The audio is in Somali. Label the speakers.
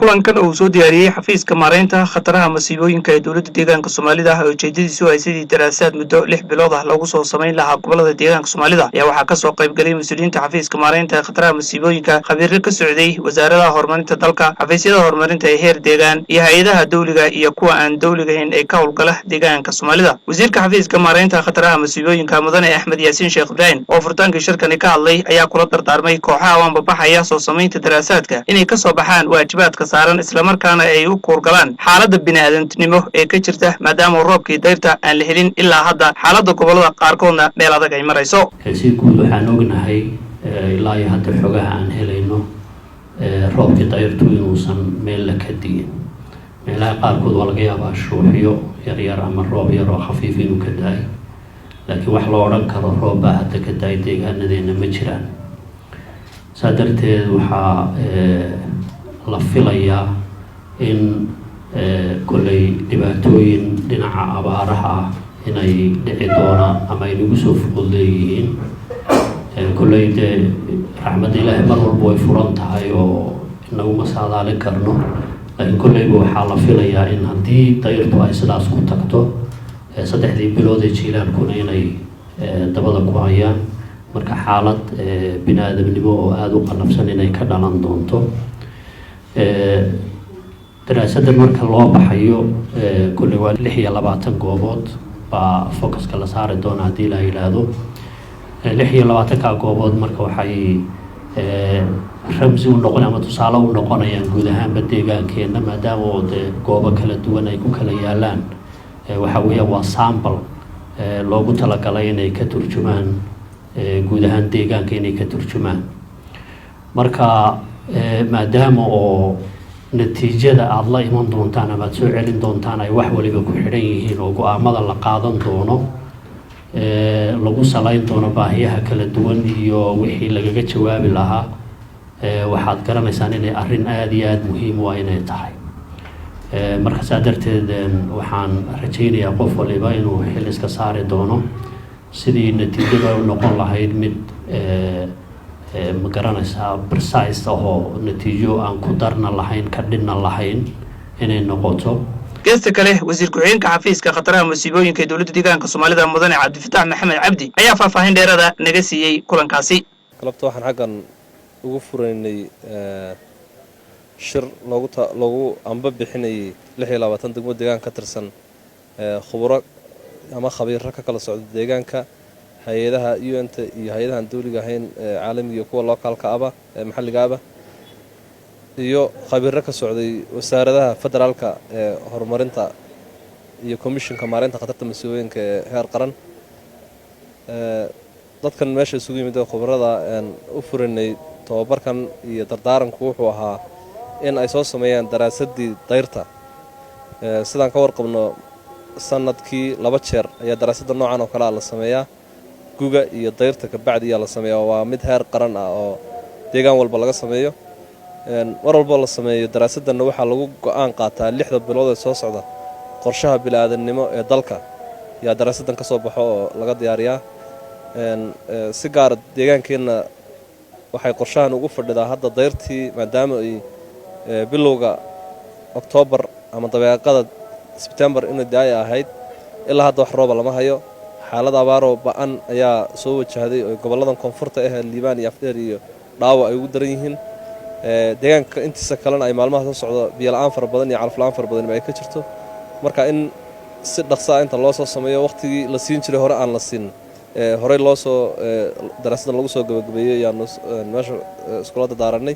Speaker 1: kulankan uu soo diyaariyay xafiiska maareynta khataraha masiibooyinka ee dowladda deegaanka Soomaalida oo ujeedadiisu ay sidii daraasaad muddo 6 bilood ah lagu soo sameyn lahaa gobolada deegaanka Soomaalida ayaa waxaa ka soo qayb galay mas'uuliyiinta xafiiska maareynta khataraha masiibooyinka khabiirka ka socday wasaaradda horumarinta dalka xafiisyada horumarinta ee heer deegaan iyo hay'adaha dawliga iyo kuwa aan dawliga ahayn ee ka howlgala deegaanka Soomaalida wasiirka xafiiska maareynta khataraha masiibooyinka mudane Axmed Yaasiin Sheekh Ibrahim oo furitaanka shirkani ka hadlay ayaa kula dardaarmay kooxaha waanbabaxaya soo sameynta daraasaadka inay ka soo baxaan waajibaadka saaran isla markaana ay u kurgalaan xaaladda bini'aadantinimo ee ka jirta maadaama roobkii dayrta aan la helin ilaa hadda xaaladda gobolada qaarkoodna meel adag ay marayso
Speaker 2: si guud waxaan ognahay ilaa iyo hadda xogaha aan helayno roobkii dayrtu inuusan meel la ka digin meelaha qaarkood waa laga yaabaa shuuxyo yaryar ama roob yar oo khafiif inuu ka daay laakiin wax loo odhan karo roob baa hadda ka daay deegaanadeena ma jiraan saa darteed waxaa la filayaa in kolley dhibaatooyin dhinaca abaaraha ah inay dhici doonaan ama ay nagu soo fudud leeyihiin kolley dee raxmadda ilaahay mar walba way furan tahay oo inaguma saadaalin karno laakiin kolleyba waxaa la filayaa in haddii dayrtu ay sidaas ku tagto 3 bilood ee jiilaankuna inay dabada ku hayaan marka xaalad bini'aadamnimo oo aada u qalabsan inay ka dhalan doonto daraasadda marka loo baxayo kulli waa 26 goobood baa focuska la saari doona haddii la yidhaahdo 26 goobood marka waxay ramsi u noqon ama tusaale u noqonayaan guud ahaanba deegaankeena maadaama oo dee goobo kala duwan ay ku kala yaalaan waxa weeye waa sample loogu talagalay inay ka turjumaan guud ahaan deegaanka inay ka turjumaan marka maadaama oo natiijada aad la iman doontaan ama aad soo celin doontaan ay wax waliba ku xidhan yihiin oo go'aamada la qaadan doono lagu salayn doono baahiyaha kala duwan iyo wixii lagaga jawaabi lahaa waxaad garanaysaan inay arrin aada iyo aada muhiim u ah inay tahay marka saa darteed waxaan rajaynayaa qof waliba inuu xil iska saari doono sidii natiijada u noqon lahayd mid ma garanaysaa precise ahoo natiijo aan ku darna lahayn ka dhinna lahayn inay noqoto
Speaker 1: geesta kale wasiir ku-xigeenka xafiiska khataraha masiibooyinka ee dowladda deegaanka Soomaalida mudane Cabdifataax Maxamed Cabdi ayaa faahfaahin dheeraada naga siiyay kulankaasi
Speaker 3: galabta waxaan xaggan ugu furaynay shir loogu amba bixinay 26 degmo deegaan ka tirsan khubaro ama khabiirro ka kala socda deegaanka hay'adaha UN-ta iyo hay'adahan dawliga ahayn caalamiga iyo kuwa localka aba maxalliga aba iyo khabiirro ka socday wasaaradaha federaalka ee horumarinta iyo commissionka maareynta khatarta masiibooyinka ee heer qaran dadkan meesha isugu yimid khubarada u furinay tababarkan iyo dardaaranku wuxuu ahaa in ay soo sameeyaan daraasadii dayrta sidaan ka warqabno sanadkii 2 jeer ayaa daraasadda noocan oo kale la sameeyaa guga iyo dayrta ka bacdi ayaa la sameeyaa waa mid heer qaran ah oo deegaan walba laga sameeyo mar walba la sameeyo daraasadana waxaa lagu go'aan qaataa 6 bilood ee soo socda qorshaha bini'aadanimo ee dalka yaa daraasadan ka soo baxo oo laga diyaariyaa si gaar deegaankeena waxay qorshahan ugu fadhidaa hadda dayrtii maadaama ay bilowga October ama dabeeqada September inay daay ahayd ilaa hadda wax roob lama hayo xaalad abaaro ba'an ayaa soo wajahday oo goboladan koonfurta ah Liibaan iyo Afdheer iyo Dhaawo ay ugu daran yihiin deegaanka intiisa kalena ay maalmaha soo socdo biyo la'aan fara badan iyo calaf la'aan fara badan ay ka jirto marka in si dhaqso ah inta loo soo sameeyo waqtigii la siin jiray hore aan la siin hore loo soo daraasadan lagu soo gabagabeeyay ayaan meesha iskuulada daaranay